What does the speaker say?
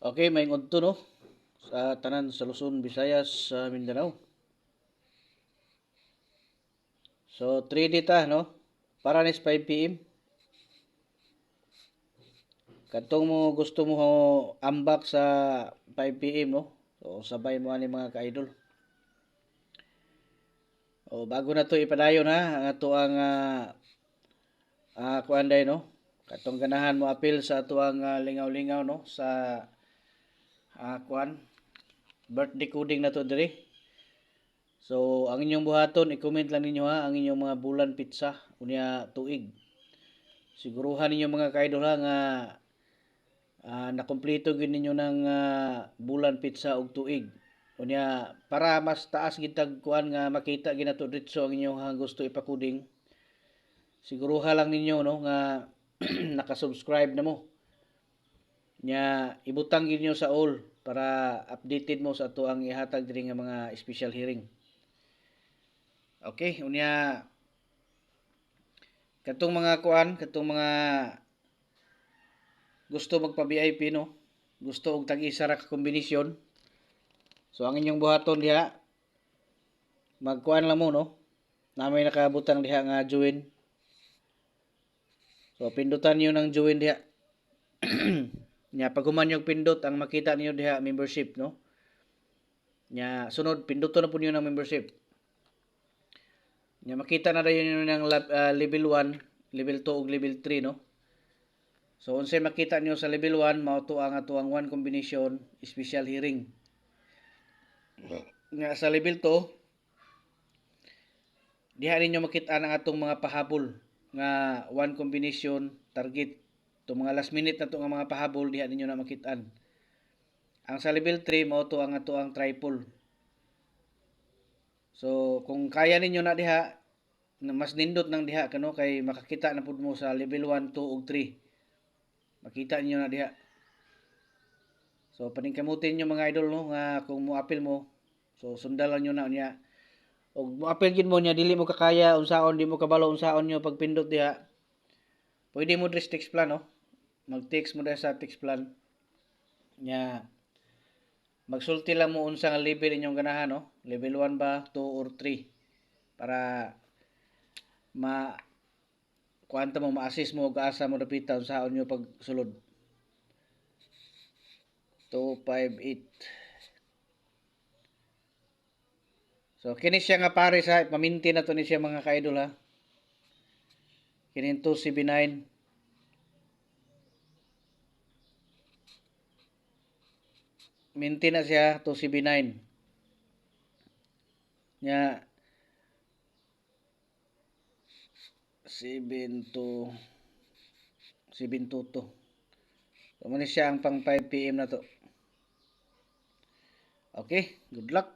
Okay, may ngodto no sa tanan sa Luzon, Visayas, sa Mindanao. So 3D ta no. Para nis 5 PM. Kadtong mo gusto mo ambak sa 5 PM no. So sabay mo ani mga ka-idol. O bago na to ipadayon ha, ang ato ang kuan day no. Katong ganahan mo apil sa ato ang lingaw-lingaw no sa kuan birthday coding na to diri. So, ang inyong buhaton, i-comment lang ninyo ha, ang inyong mga bulan pizza, unya tuig. Siguruhan ninyo mga kaidol ha, nga nakompleto gid ninyo ng bulan pizza og tuig. Unya, para mas taas gitag kuan nga makita ginato dito ang inyong gusto ipakuding. Siguruha lang ninyo no nga nakasubscribe na mo. Nya ibutang gid niyo sa all para updated mo sa ato ang ihatag diri nga mga special hearing. Okay, unya katong mga kuan, katong mga gusto magpa-VIP no. Gusto og tag-isa ra ka kombinasyon. So ang inyong buhaton diha magkuan lang mo no. Namay nakabutang diha nga join. So pindutan niyo ng join diha. Nya pag human yung pindot ang makita niyo diha membership no. Nya sunod pinduton na po niyo ng membership. Nya makita na dayon niyo ng level 1, level 2 ug level 3 no. So unsay makita niyo sa level 1 mao to ang atuang one combination special hearing. Nga sa level 2 diha ninyo makita ang atong mga pahabol nga one combination target. Itong mga last minute na to nga mga pahabol diha ninyo na makitaan. Ang sa level 3 mao to ang ato ang triple. So kung kaya ninyo na diha mas nindot nang diha kano kay makakita na pud mo sa level 1, 2 ug 3. Makita niyo na diha. So paningkamutin niyo mga idol no nga kung mo apil mo so sundalan niyo na niya. Og mo apil gid mo niya dili mo kakaya unsaon di mo kabalo unsaon niyo pagpindot diha. Pwede mo dress text plan no. Mag-text mo diha sa text plan. Nya magsulti lang mo unsa nga level inyong ganahan no. Level 1 ba, 2 or 3 para kuanta mo ma-assist mo og asa mo dapita unsaon niyo pagsulod. 258. So kini siya nga pare sa paminti na to ni siya mga ka-idol ha. Kini 279. Minti na siya 279. Nya 722. So, muna siya ang pang 5 PM na to. Okay, good luck.